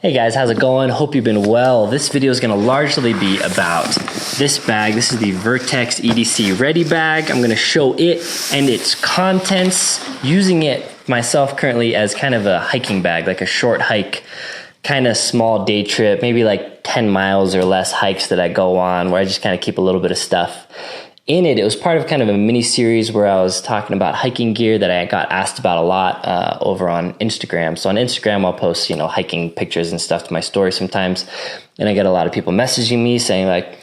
Hey guys, how's it going? Hope you've been well. This video is going to largely be about this bag. This is the Vertx EDC Ready Bag. I'm going to show it and its contents, using it myself currently as kind of a hiking bag, like a short hike, kind of small day trip, maybe like 10 miles or less hikes that I go on where I just kind of keep a little bit of stuff in it. It was part of kind of a mini series where I was talking about hiking gear that I got asked about a lot over on Instagram. So on Instagram, I'll post, hiking pictures and stuff to my story sometimes. And I get a lot of people messaging me saying like,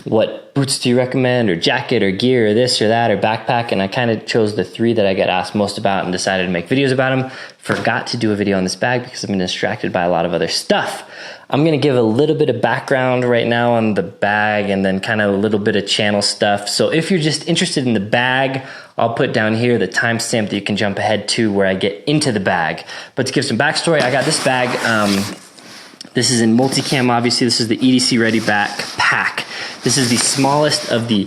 what boots do you recommend, or jacket or gear or this or that or backpack? And I kind of chose the three that I get asked most about and decided to make videos about them. Forgot to do a video on this bag because I've been distracted by a lot of other stuff. I'm going to give a little bit of background right now on the bag and then kind of a little bit of channel stuff. So if you're just interested in the bag, I'll put down here the timestamp that you can jump ahead to where I get into the bag. But to give some backstory, I got this bag. This is in multicam, obviously. This is the EDC Ready Pack. This is the smallest of the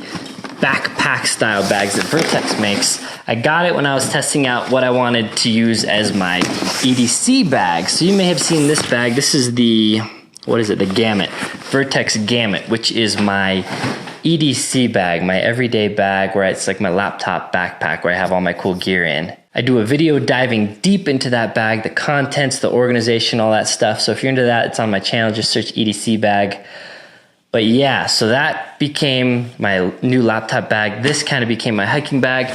backpack style bags that Vertx makes. I got it when I was testing out what I wanted to use as my EDC bag. So you may have seen this bag. This is the, the Gamut, Vertx Gamut, which is my EDC bag, my everyday bag where it's like my laptop backpack where I have all my cool gear in. I do a video diving deep into that bag, the contents, the organization, all that stuff. So if you're into that, it's on my channel. Just search EDC bag. But yeah, so that became my new laptop bag. This kind of became my hiking bag.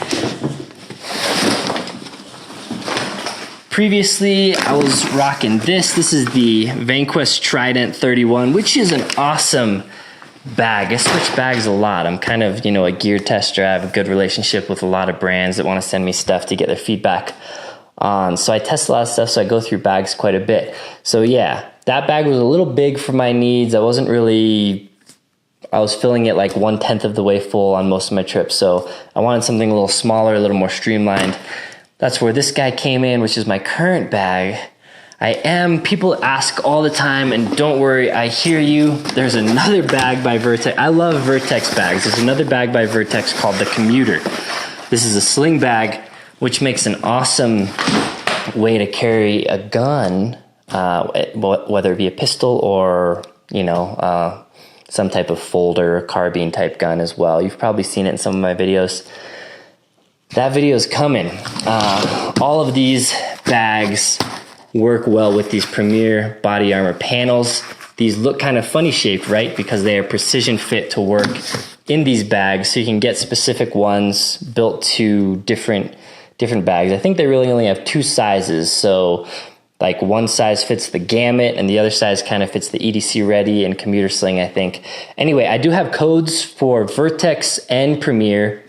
Previously, I was rocking this. This is the Vanquest Trident 31, which is an awesome bag. I switch bags a lot. I'm kind of, a gear tester. I have a good relationship with a lot of brands that want to send me stuff to get their feedback on. So I test a lot of stuff, so I go through bags quite a bit. So yeah, that bag was a little big for my needs. I was filling it like 1/10 of the way full on most of my trips. So I wanted something a little smaller, a little more streamlined. That's where this guy came in, which is my current bag. People ask all the time, and don't worry, I hear you. There's another bag by Vertx. I love Vertx bags. There's another bag by Vertx called the Commuter. This is a sling bag, which makes an awesome way to carry a gun, whether it be a pistol or, some type of folder, carbine type gun as well. You've probably seen it in some of my videos. That video is coming. All of these bags work well with these Premier body armor panels. These look kind of funny shaped, right? Because they are precision fit to work in these bags, so you can get specific ones built to different bags. I think they really only have two sizes, so like one size fits the Gamut and the other size kind of fits the EDC Ready and Commuter Sling, I think. Anyway, I do have codes for Vertx and Premier.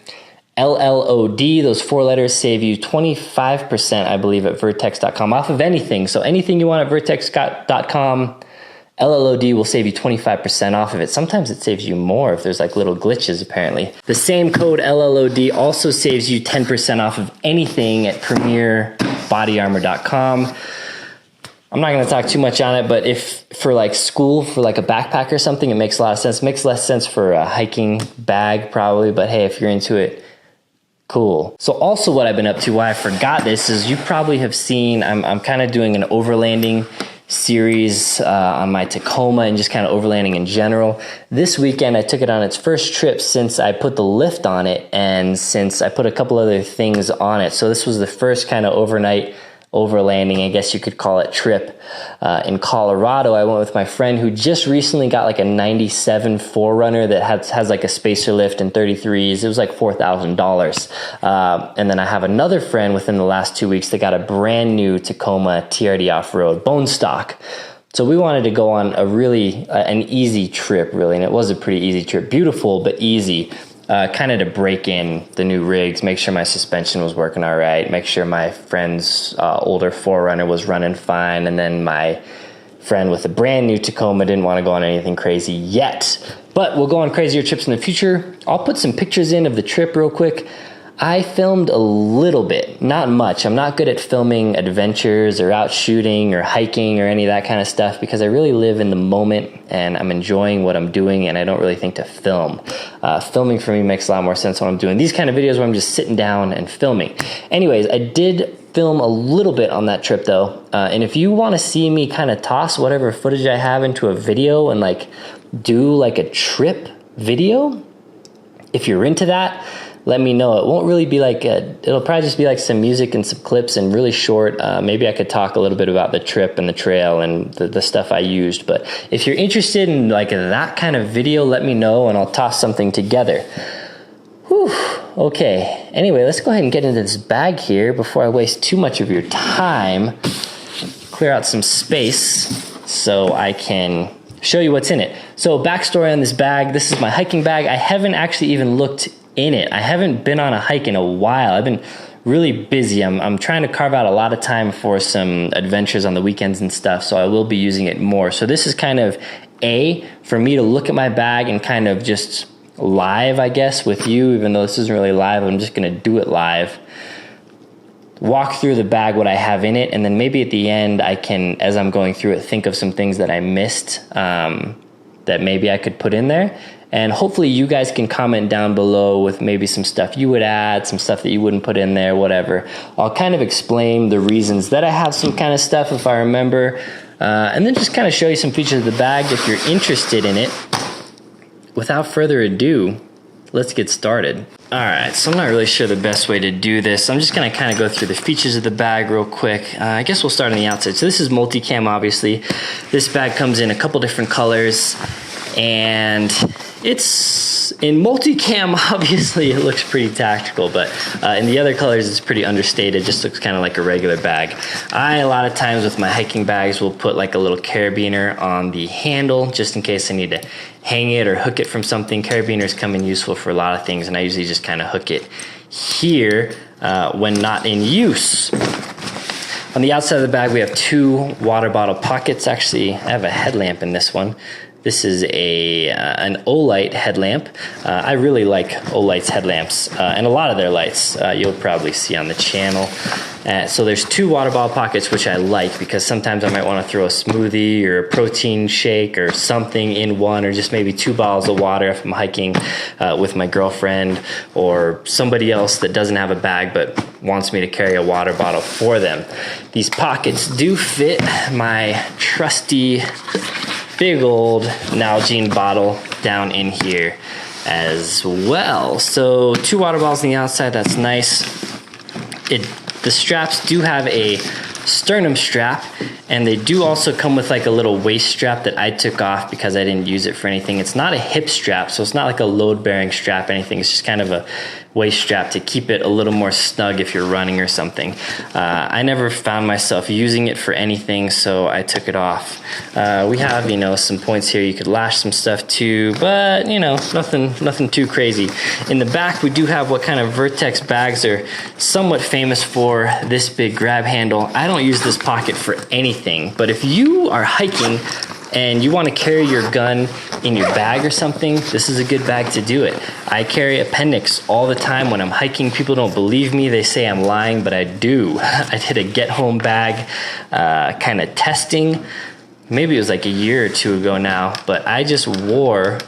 LLOD, those 4 letters save you 25%, I believe, at vertx.com off of anything. So anything you want at vertx.com, LLOD will save you 25% off of it. Sometimes it saves you more if there's like little glitches, apparently. The same code LLOD also saves you 10% off of anything at premierbodyarmor.com. I'm not going to talk too much on it, but if for like school, for like a backpack or something, it makes a lot of sense. It makes less sense for a hiking bag probably, but hey, if you're into it, cool. So also what I've been up to, why I forgot this, is you probably have seen, I'm kind of doing an overlanding series on my Tacoma and just kind of overlanding in general. This weekend I took it on its first trip since I put the lift on it and since I put a couple other things on it. So this was the first kind of overnight overlanding, I guess you could call it, trip in Colorado. I went with my friend who just recently got like a 97 4Runner that has like a spacer lift and 33s. It was like $4,000. And then I have another friend within the last 2 weeks that got a brand new Tacoma TRD off-road bone stock. So we wanted to go on an easy trip, really, and it was a pretty easy trip. Beautiful, but easy. Kind of to break in the new rigs, make sure my suspension was working all right, make sure my friend's older 4Runner was running fine, and then my friend with a brand new Tacoma didn't want to go on anything crazy yet. But we'll go on crazier trips in the future. I'll put some pictures in of the trip real quick. I filmed a little bit, not much. I'm not good at filming adventures or out shooting or hiking or any of that kind of stuff because I really live in the moment and I'm enjoying what I'm doing and I don't really think to film. Filming for me makes a lot more sense when I'm doing these kind of videos where I'm just sitting down and filming. Anyways, I did film a little bit on that trip though. And if you want to see me kind of toss whatever footage I have into a video and like do like a trip video, if you're into that, let me know. It won't really be like it'll probably just be like some music and some clips and really short. Maybe I could talk a little bit about the trip and the trail and the stuff I used. But if you're interested in like that kind of video, let me know and I'll toss something together. Whew, okay. Anyway, let's go ahead and get into this bag here before I waste too much of your time. Clear out some space so I can show you what's in it. So backstory on this bag, this is my hiking bag. I haven't actually even looked in it. I haven't been on a hike in a while. I've been really busy. I'm trying to carve out a lot of time for some adventures on the weekends and stuff, so I will be using it more. So this is kind of for me to look at my bag and kind of just live, I guess, with you, even though this isn't really live, I'm just gonna do it live. Walk through the bag, what I have in it, and then maybe at the end I can, as I'm going through it, think of some things that I missed that maybe I could put in there. And hopefully you guys can comment down below with maybe some stuff you would add, some stuff that you wouldn't put in there, whatever. I'll kind of explain the reasons that I have some kind of stuff if I remember, and then just kind of show you some features of the bag if you're interested in it. Without further ado, let's get started. All right, so I'm not really sure the best way to do this. I'm just gonna kind of go through the features of the bag real quick. I guess we'll start on the outside. So this is multicam, obviously. This bag comes in a couple different colors, and it's in multicam, obviously it looks pretty tactical, but in the other colors it's pretty understated, just looks kind of like a regular bag. A lot of times with my hiking bags will put like a little carabiner on the handle just in case I need to hang it or hook it from something. Carabiners come in useful for a lot of things, and I usually just kind of hook it here when not in use. On the outside of the bag we have 2 water bottle pockets. Actually, I have a headlamp in this one. This is an Olight headlamp. I really like Olight's headlamps and a lot of their lights you'll probably see on the channel. So there's 2 water bottle pockets, which I like because sometimes I might want to throw a smoothie or a protein shake or something in one, or just maybe 2 bottles of water if I'm hiking with my girlfriend or somebody else that doesn't have a bag but wants me to carry a water bottle for them. These pockets do fit my trusty big old Nalgene bottle down in here as well. So 2 water bottles on the outside, that's nice. The straps do have a sternum strap, and they do also come with like a little waist strap that I took off because I didn't use it for anything. It's not a hip strap, so it's not like a load-bearing strap or anything. It's just kind of a waist strap to keep it a little more snug if you're running or something. I never found myself using it for anything, so I took it off. We have, some points here you could lash some stuff to, but nothing too crazy. In the back, we do have what kind of Vertx bags are somewhat famous for, this big grab handle. I don't use this pocket for anything, but if you are hiking and you want to carry your gun in your bag or something, this is a good bag to do it. I carry appendix all the time when I'm hiking. People don't believe me. They say I'm lying, but I do. I did a get home bag kind of testing. Maybe it was like a year or 2 ago now, but I just wore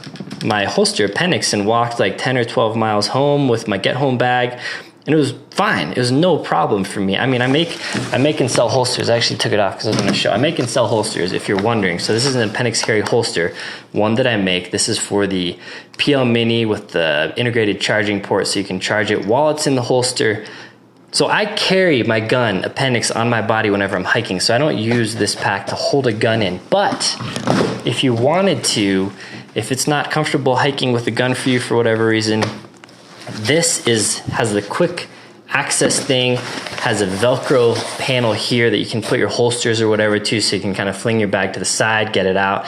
my holster appendix and walked like 10 or 12 miles home with my get home bag. And it was fine. It was no problem for me. I mean, I make and sell holsters. I actually took it off because I was going to show. I make and sell holsters, if you're wondering. So this is an appendix carry holster, one that I make. This is for the PL Mini with the integrated charging port, so you can charge it while it's in the holster. So I carry my gun appendix on my body whenever I'm hiking, so I don't use this pack to hold a gun in. But if you wanted to, if it's not comfortable hiking with a gun for you for whatever reason, this has the quick access thing, has a Velcro panel here that you can put your holsters or whatever to, so you can kind of fling your bag to the side, get it out,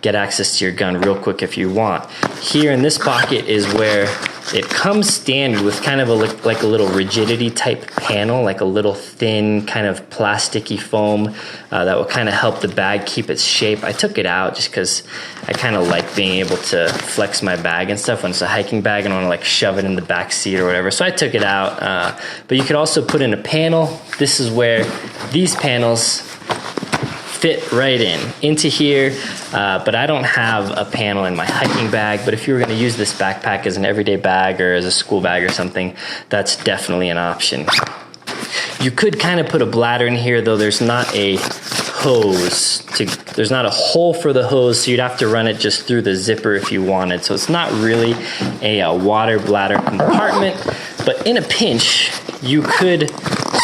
get access to your gun real quick if you want. Here in this pocket is where it comes standard with kind of like a little rigidity type panel, like a little thin kind of plasticky foam that will kind of help the bag keep its shape. I took it out just because I kind of like being able to flex my bag and stuff when it's a hiking bag and I want to like shove it in the back seat or whatever. So I took it out, but you could also put in a panel. This is where these panels fit right into here, but I don't have a panel in my hiking bag. But if you were going to use this backpack as an everyday bag or as a school bag or something, that's definitely an option. You could kind of put a bladder in here, though there's not a hose there's not a hole for the hose, so you'd have to run it just through the zipper if you wanted. So it's not really a water bladder compartment, but in a pinch, you could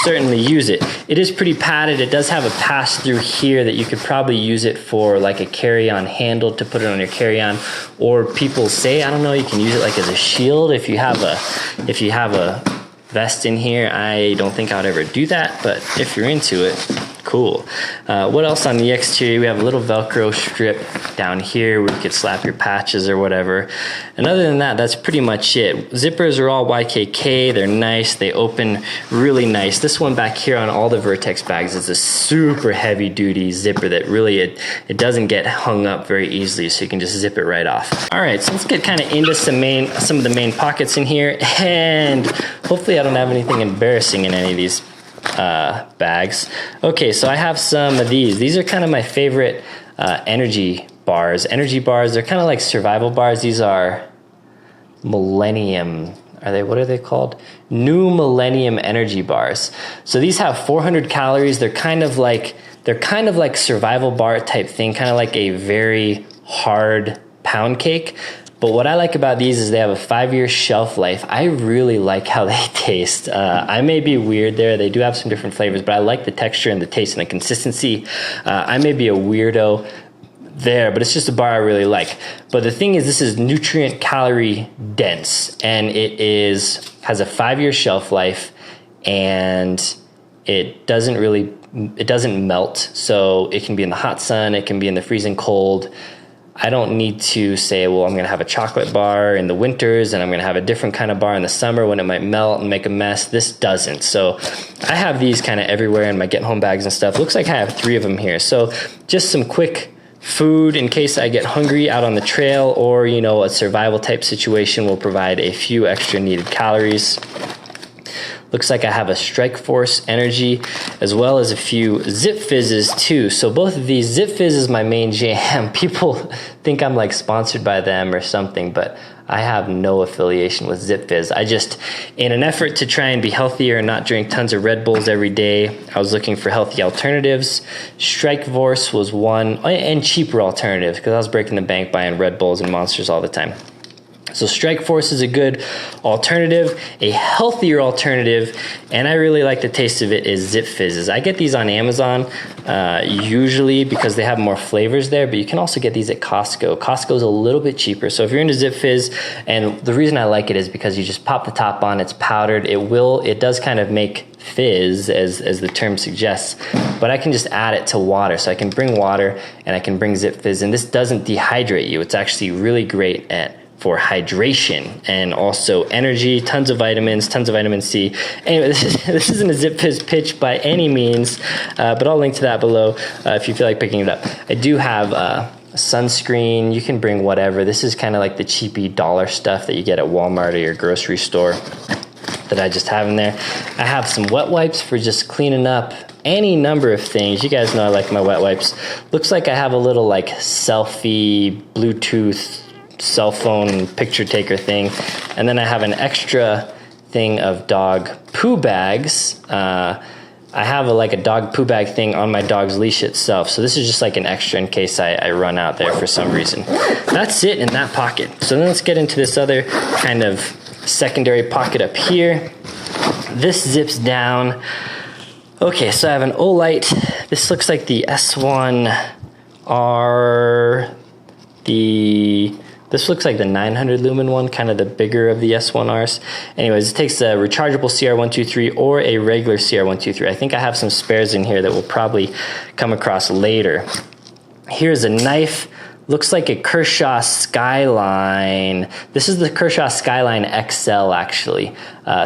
certainly use it. It is pretty padded. It does have a pass through here that you could probably use it for like a carry-on handle to put it on your carry-on, or people say, I don't know, you can use it like as a shield if you have a vest in here. I don't think I would ever do that, but if you're into it, cool. What else on the exterior? We have a little Velcro strip down here where you could slap your patches or whatever. And other than that, that's pretty much it. Zippers are all YKK. They're nice. They open really nice. This one back here on all the Vertx bags is a super heavy duty zipper that really, it doesn't get hung up very easily, so you can just zip it right off. All right, so let's get kind of into some of the main pockets in here, and hopefully I don't have anything embarrassing in any of these bags. Okay, so I have some of these. These are kind of my favorite energy bars. Energy bars, they're kind of like survival bars. These are Millennium. What are they called? New Millennium energy bars. So these have 400 calories. They're kind of like survival bar type thing, kind of like a very hard pound cake. But what I like about these is they have a 5-year shelf life. I really like how they taste. I may be weird there. They do have some different flavors, but I like the texture and the taste and the consistency. I may be a weirdo there, but it's just a bar I really like. But the thing is, this is nutrient calorie dense, and it has a 5-year shelf life, and it doesn't melt. So it can be in the hot sun, it can be in the freezing cold. I don't need to say, well, I'm going to have a chocolate bar in the winters and I'm going to have a different kind of bar in the summer when it might melt and make a mess. This doesn't. So I have these kind of everywhere in my get home bags and stuff. Looks like I have 3 of them here. So just some quick food in case I get hungry out on the trail, or, you know, a survival type situation will provide a few extra needed calories. Looks like I have a Strike Force energy as well as a few Zip Fizzes too. So both of these, Zip Fizz is my main jam. People think I'm like sponsored by them or something, but I have no affiliation with Zip Fizz. I just, in an effort to try and be healthier and not drink tons of Red Bulls every day, I was looking for healthy alternatives. Strike Force was one, and cheaper alternatives, because I was breaking the bank buying Red Bulls and Monsters all the time. So Strike Force is a good alternative, a healthier alternative, and I really like the taste of it is Zip Fizzes. I get these on Amazon usually because they have more flavors there, but you can also get these at Costco. Costco's a little bit cheaper. So if you're into Zip Fizz, and the reason I like it is because you just pop the top on, it's powdered. It does kind of make fizz as the term suggests, but I can just add it to water. So I can bring water and I can bring Zip Fizz, and this doesn't dehydrate you. It's actually really great for hydration and also energy, tons of vitamins, tons of vitamin C. Anyway, this isn't a Zip Fizz pitch by any means, but I'll link to that below if you feel like picking it up. I do have sunscreen. You can bring whatever. This is kind of like the cheapy dollar stuff that you get at Walmart or your grocery store that I just have in there. I have some wet wipes for just cleaning up any number of things. You guys know I like my wet wipes. Looks like I have a little like selfie Bluetooth cell phone picture taker thing, and then I have an extra thing of dog poo bags. I have a dog poo bag thing on my dog's leash itself, so this is just like an extra in case I run out there for some reason. That's it in that pocket. So then let's get into this other kind of secondary pocket up here. This zips down. Okay, so I have an Olight. This looks like the S1R. This looks like the 900 lumen one, kind of the bigger of the S1Rs. Anyways, it takes a rechargeable CR123 or a regular CR123. I think I have some spares in here that we'll probably come across later. Here's a knife. Looks like a Kershaw Skyline. This is the Kershaw Skyline XL, actually.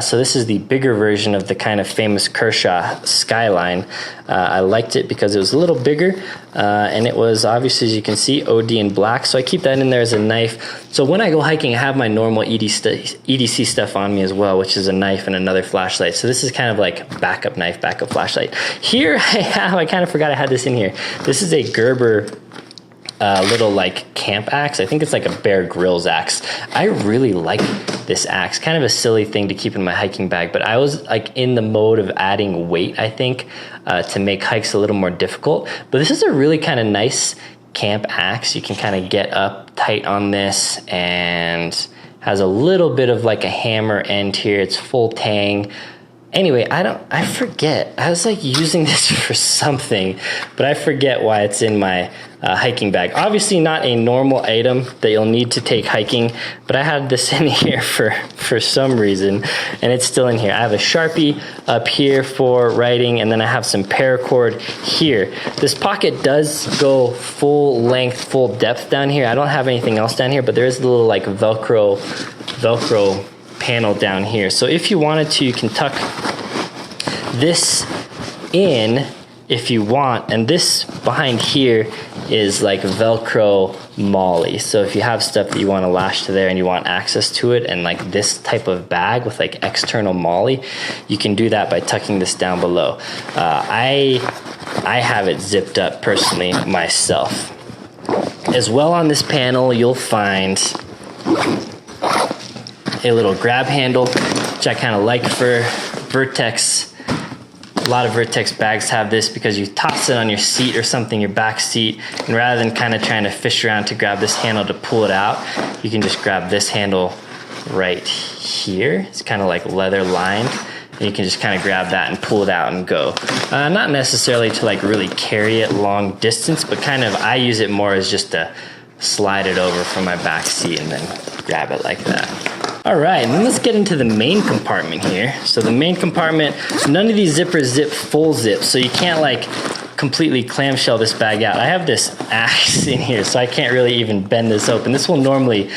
So this is the bigger version of the kind of famous Kershaw Skyline. I liked it because it was a little bigger, and it was obviously, as you can see, OD in black. So I keep that in there as a knife. So when I go hiking, I have my normal EDC stuff on me as well, which is a knife and another flashlight. So this is kind of like backup knife, backup flashlight. Here I kind of forgot I had this in here. This is a Gerber little like camp axe. I think it's like a Bear Grylls axe. I really like this axe. Kind of a silly thing to keep in my hiking bag, but I was like in the mode of adding weight, I think, to make hikes a little more difficult. But this is a really kind of nice camp axe. You can kind of get up tight on this, and has a little bit of like a hammer end here. It's full tang. Anyway, I forget. I was like using this for something, but I forget why it's in my hiking bag. Obviously not a normal item that you'll need to take hiking, but I had this in here for some reason, and it's still in here. I have a Sharpie up here for writing, and then I have some paracord here. This pocket does go full length, full depth down here. I don't have anything else down here, but there is a little like Velcro panel down here. So if you wanted to, you can tuck this in if you want, and this behind here is like Velcro molly. So if you have stuff that you want to lash to there and you want access to it, and like this type of bag with like external molly, you can do that by tucking this down below. I have it zipped up personally myself. As well, on this panel you'll find a little grab handle, which I kind of like for Vertx. A lot of Vertx bags have this because you toss it on your seat or something, your back seat, and rather than kind of trying to fish around to grab this handle to pull it out, you can just grab this handle right here. It's kind of like leather lined, and you can just kind of grab that and pull it out and go. Not necessarily to like really carry it long distance, but kind of I use it more as just to slide it over from my back seat and then grab it like that. All right, and then let's get into the main compartment here. So the main compartment, none of these zippers zip full zip, so you can't like completely clamshell this bag out. I have this axe in here, so I can't really even bend this open. This will normally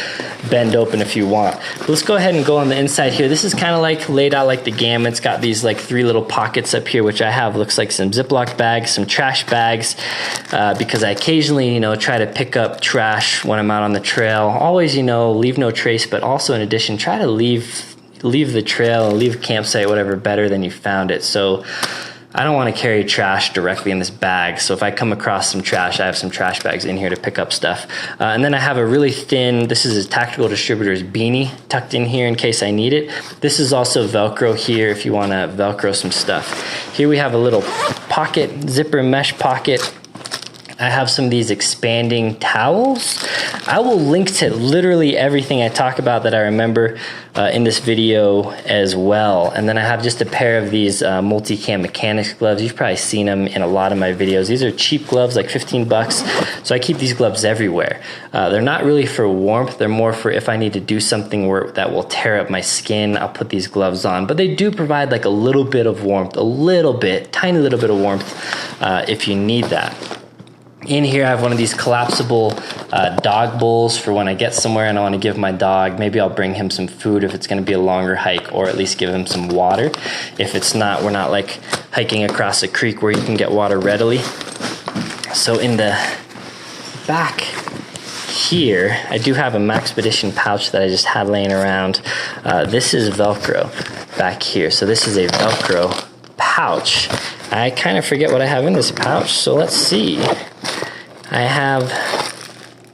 bend open if you want. But let's go ahead and go on the inside here. This is kind of like laid out like the Gamma. It's got these like 3 little pockets up here, which I have looks like some Ziploc bags, some trash bags, because I occasionally, you know, try to pick up trash when I'm out on the trail. Always, you know, leave no trace, but also in addition, try to leave the trail and leave a campsite, whatever, better than you found it. So I don't want to carry trash directly in this bag, so if I come across some trash, I have some trash bags in here to pick up stuff. And then I have a really thin, this is a Tactical Distributor's beanie tucked in here in case I need it. This is also Velcro here if you want to Velcro some stuff. Here we have a little pocket, zipper mesh pocket. I have some of these expanding towels. I will link to literally everything I talk about that I remember in this video as well. And then I have just a pair of these multicam mechanics gloves. You've probably seen them in a lot of my videos. These are cheap gloves, like 15 bucks. So I keep these gloves everywhere. They're not really for warmth. They're more for if I need to do something that will tear up my skin, I'll put these gloves on. But they do provide like a little bit of warmth, a little bit, tiny little bit of warmth if you need that. In here I have one of these collapsible dog bowls for when I get somewhere and I want to give my dog, maybe I'll bring him some food if it's going to be a longer hike, or at least give him some water. If it's not, we're not like hiking across a creek where you can get water readily. So in the back here, I do have a Maxpedition pouch that I just had laying around. This is Velcro back here. So this is a Velcro pouch. I kind of forget what I have in this pouch, so let's see. I have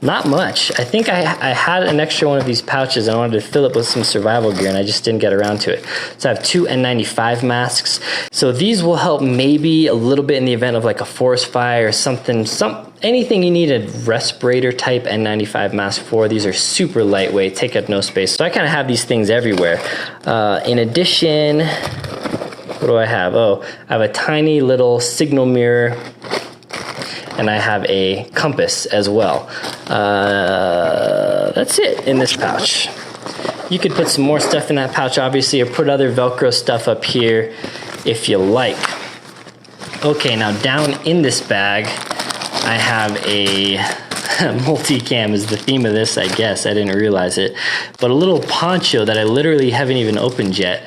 not much. I think I had an extra one of these pouches and I wanted to fill it with some survival gear and I just didn't get around to it. So I have 2 N95 masks. So these will help maybe a little bit in the event of like a forest fire or something, anything you need a respirator type N95 mask for. These are super lightweight, take up no space. So I kind of have these things everywhere. In addition, what do I have? Oh, I have a tiny little signal mirror, and I have a compass as well. That's it in this pouch. You could put some more stuff in that pouch, obviously, or put other Velcro stuff up here if you like. Okay, now down in this bag, I have a multicam is the theme of this, I guess. I didn't realize it. But a little poncho that I literally haven't even opened yet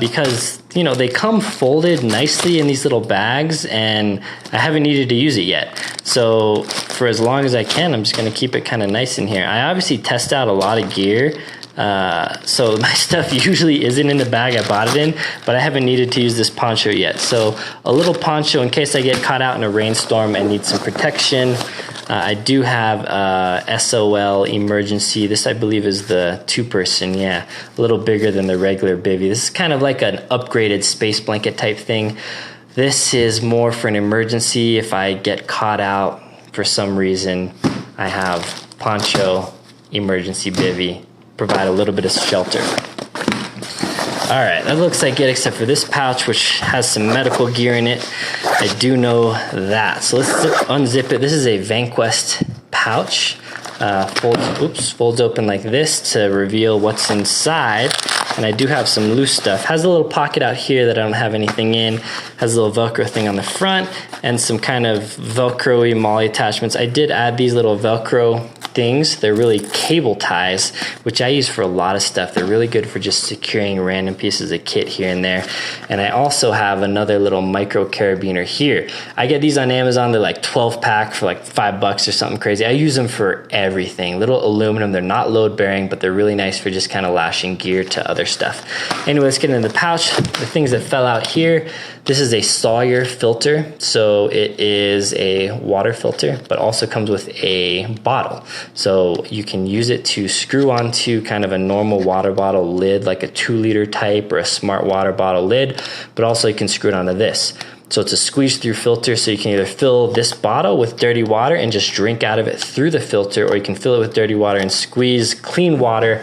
because, you know, they come folded nicely in these little bags and I haven't needed to use it yet. So for as long as I can, I'm just going to keep it kind of nice in here. I obviously test out a lot of gear So my stuff usually isn't in the bag I bought it in, but I haven't needed to use this poncho yet. So a little poncho in case I get caught out in a rainstorm and need some protection. I do have SOL emergency. This I believe is the 2-person, yeah, a little bigger than the regular bivy. This is kind of like an upgraded space blanket type thing. This is more for an emergency. If I get caught out for some reason, I have poncho, emergency bivy, provide a little bit of shelter. All right, that looks like it except for this pouch, which has some medical gear in it. I do know that. So let's unzip it. This is a VanQuest pouch. Folds open like this to reveal what's inside. And I do have some loose stuff. Has a little pocket out here that I don't have anything in. Has a little Velcro thing on the front and some kind of Velcro-y MOLLE attachments. I did add these little Velcro things. They're really cable ties, which I use for a lot of stuff. They're really good for just securing random pieces of kit here and there. And I also have another little micro carabiner here. I get these on Amazon. They're like 12 pack for like $5 or something crazy. I use them for everything. Little aluminum. They're not load bearing, but they're really nice for just kind of lashing gear to other stuff. Anyway, let's get into the pouch. The things that fell out here. This is a Sawyer filter. So it is a water filter, but also comes with a bottle. So you can use it to screw onto kind of a normal water bottle lid, like a 2-liter type or a smart water bottle lid, but also you can screw it onto this. So it's a squeeze through filter, so you can either fill this bottle with dirty water and just drink out of it through the filter, or you can fill it with dirty water and squeeze clean water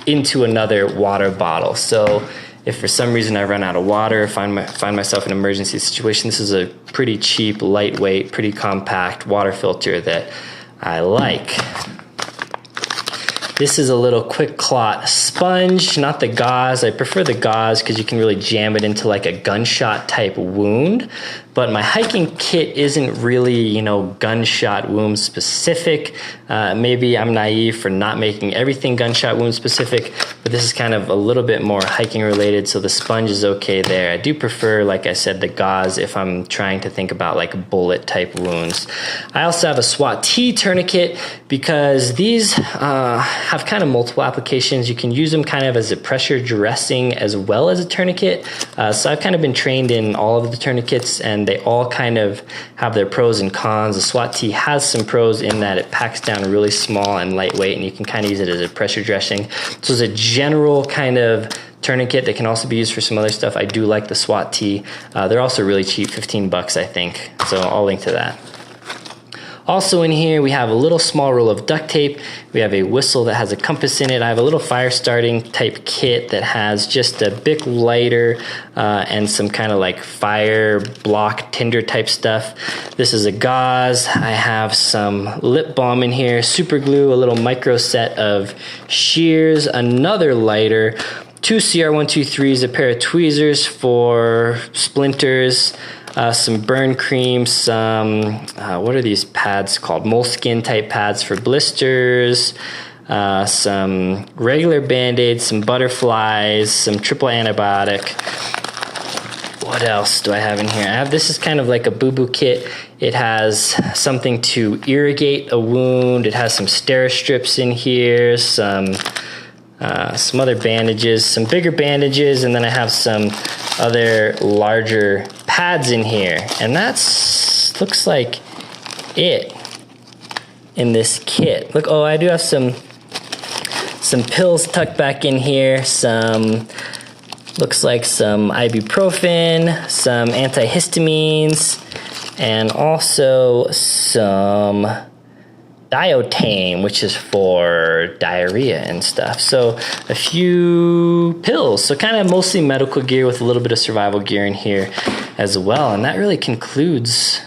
into another water bottle. So if for some reason I run out of water, find myself in an emergency situation, this is a pretty cheap, lightweight, pretty compact water filter that I like. This is a little quick clot sponge, not the gauze. I prefer the gauze because you can really jam it into like a gunshot type wound. But my hiking kit isn't really, you know, gunshot wound specific. Maybe I'm naive for not making everything gunshot wound specific, but this is kind of a little bit more hiking related, so the sponge is okay there. I do prefer, like I said, the gauze if I'm trying to think about like bullet type wounds. I also have a SWAT T tourniquet because these have kind of multiple applications. You can use them kind of as a pressure dressing as well as a tourniquet. So I've kind of been trained in all of the tourniquets, and they all kind of have their pros and cons. The SWAT T has some pros in that it packs down really small and lightweight, and you can kind of use it as a pressure dressing. So as a general kind of tourniquet that can also be used for some other stuff, I do like the SWAT T. They're also really cheap, $15 I think. So I'll link to that. Also in here, we have a little small roll of duct tape. We have a whistle that has a compass in it. I have a little fire starting type kit that has just a Bic lighter and some kind of like fire block tinder type stuff. This is a gauze. I have some lip balm in here, super glue, a little micro set of shears, another lighter, 2 CR123s, a pair of tweezers for splinters, some burn cream, some, what are these pads called? Moleskin type pads for blisters, some regular Band-Aids, some butterflies, some triple antibiotic. What else do I have in here? This is kind of like a boo-boo kit. It has something to irrigate a wound. It has some Steri-strips in here, some other bandages, some bigger bandages, and then I have some other larger pads in here. And that's looks like it in this kit. Look, oh, I do have some pills tucked back in here, looks like some ibuprofen, some antihistamines, and also some Diotane, which is for diarrhea and stuff. So a few pills. So kind of mostly medical gear with a little bit of survival gear in here as well. And that really concludes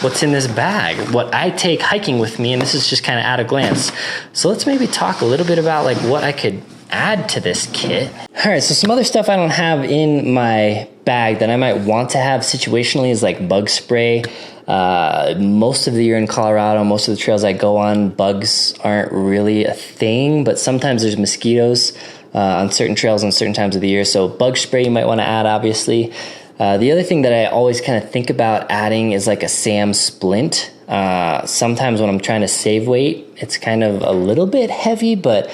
what's in this bag, what I take hiking with me, and this is just kind of at a glance. So let's maybe talk a little bit about like what I could add to this kit. All right, so some other stuff I don't have in my bag that I might want to have situationally is like bug spray. Most of the year in Colorado, most of the trails I go on, bugs aren't really a thing, but sometimes there's mosquitoes on certain trails on certain times of the year. So bug spray you might want to add, obviously. The other thing that I always kind of think about adding is like a SAM splint. Sometimes when I'm trying to save weight, it's kind of a little bit heavy, but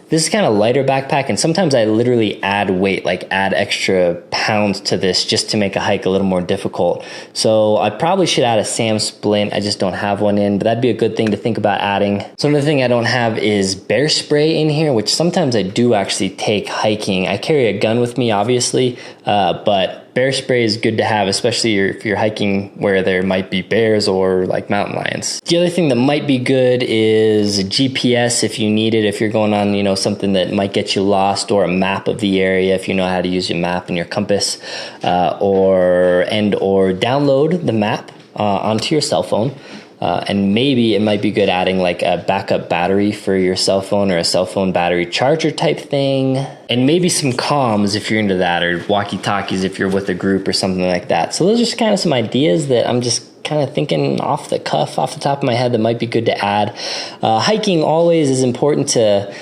this is kind of lighter backpack, and sometimes I literally add weight, like add extra pounds to this just to make a hike a little more difficult. So I probably should add a SAM splint. I just don't have one in, but that'd be a good thing to think about adding. So another thing I don't have is bear spray in here, which sometimes I do actually take hiking. I carry a gun with me, obviously, but bear spray is good to have, especially if you're hiking where there might be bears or like mountain lions. The other thing that might be good is a GPS if you need it, if you're going on, something that might get you lost, or a map of the area if you know how to use your map and your compass, or download the map onto your cell phone. And maybe it might be good adding like a backup battery for your cell phone, or a cell phone battery charger type thing. And maybe some comms if you're into that, or walkie-talkies if you're with a group or something like that. So those are just kind of some ideas that I'm just kind of thinking off the cuff, off the top of my head, that might be good to add. Hiking always is important to...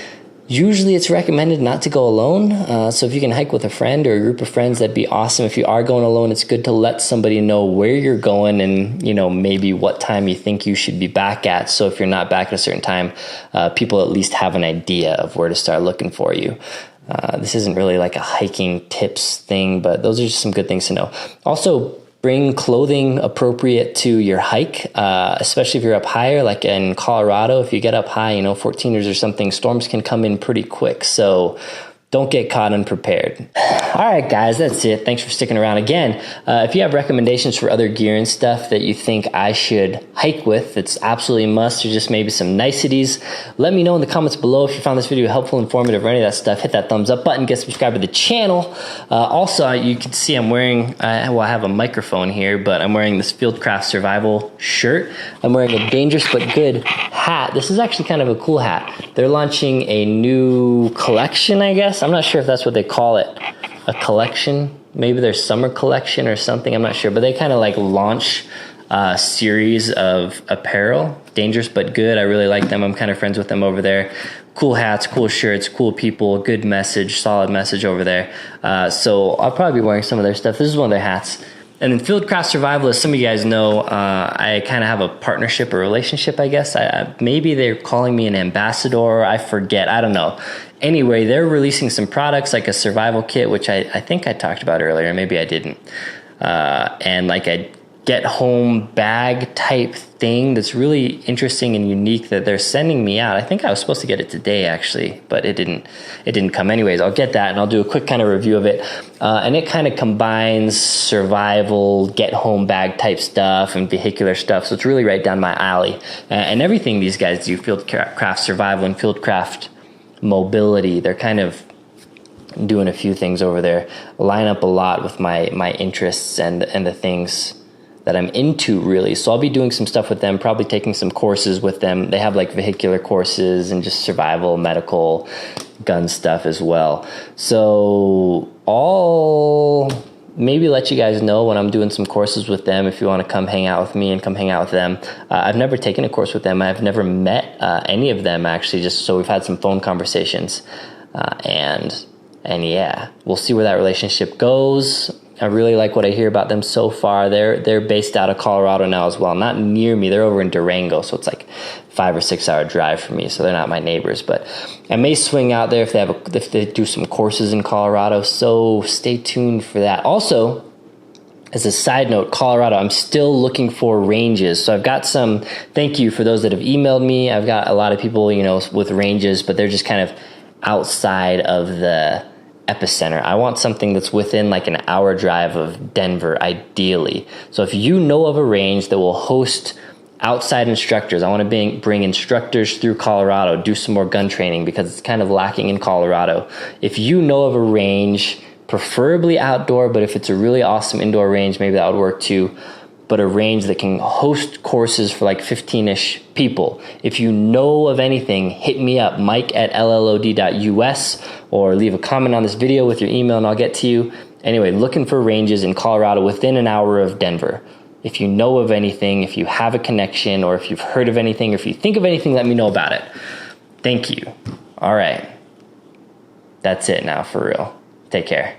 Usually it's recommended not to go alone. So if you can hike with a friend or a group of friends, that'd be awesome. If you are going alone, it's good to let somebody know where you're going and, maybe what time you think you should be back at. So if you're not back at a certain time, people at least have an idea of where to start looking for you. This isn't really like a hiking tips thing, but those are just some good things to know. Also, bring clothing appropriate to your hike, especially if you're up higher, like in Colorado. If you get up high, 14ers or something, storms can come in pretty quick. So don't get caught unprepared. All right, guys, that's it. Thanks for sticking around. Again, if you have recommendations for other gear and stuff that you think I should hike with, it's absolutely a must, or just maybe some niceties, let me know in the comments below. If you found this video helpful, informative, or any of that stuff, hit that thumbs up button, get subscribed to the channel. Also, you can see I'm wearing, I have a microphone here, but I'm wearing this Fieldcraft Survival shirt. I'm wearing a Dangerous But Good hat. This is actually kind of a cool hat. They're launching a new collection, I guess. I'm not sure if that's what they call it, a collection. Maybe their summer collection or something, I'm not sure. But they kind of like launch a series of apparel. Dangerous But Good, I really like them. I'm kind of friends with them over there. Cool hats, cool shirts, cool people, good message, solid message over there. So I'll probably be wearing some of their stuff. This is one of their hats. And in Fieldcraft Survival, as some of you guys know, I kind of have a partnership or relationship, I guess. Maybe they're calling me an ambassador. I forget. I don't know. Anyway, they're releasing some products like a survival kit, which I think I talked about earlier. Maybe I didn't. And like a get-home bag type thing that's really interesting and unique that they're sending me out. I think I was supposed to get it today, actually, but it didn't come. Anyways, I'll get that, and I'll do a quick kind of review of it. And it kind of combines survival, get-home bag type stuff and vehicular stuff, so it's really right down my alley. And everything these guys do, Fieldcraft Survival and Fieldcraft Mobility, they're kind of doing a few things over there, line up a lot with my interests and the things that I'm into, really. So I'll be doing some stuff with them, probably taking some courses with them. They have like vehicular courses and just survival, medical, gun stuff as well. So I'll maybe let you guys know when I'm doing some courses with them if you want to come hang out with me and come hang out with them. I've never taken a course with them. I've never met any of them, actually, just so we've had some phone conversations. And yeah, we'll see where that relationship goes. I really like what I hear about them so far. They're based out of Colorado now as well. Not near me. They're over in Durango, so it's like 5 or 6 hour drive for me. So they're not my neighbors, but I may swing out there if they do some courses in Colorado. So stay tuned for that. Also, as a side note, Colorado, I'm still looking for ranges. So I've got some. Thank you for those that have emailed me. I've got a lot of people, with ranges, but they're just kind of outside of the epicenter. I want something that's within like an hour drive of Denver, ideally. So if you know of a range that will host outside instructors, I want to bring instructors through Colorado, do some more gun training because it's kind of lacking in Colorado. If you know of a range, preferably outdoor, but if it's a really awesome indoor range, maybe that would work too. But a range that can host courses for like 15-ish people. If you know of anything, hit me up, mike@llod.us, or leave a comment on this video with your email and I'll get to you. Anyway, looking for ranges in Colorado within an hour of Denver. If you know of anything, if you have a connection, or if you've heard of anything, or if you think of anything, let me know about it. Thank you. All right. That's it now, for real. Take care.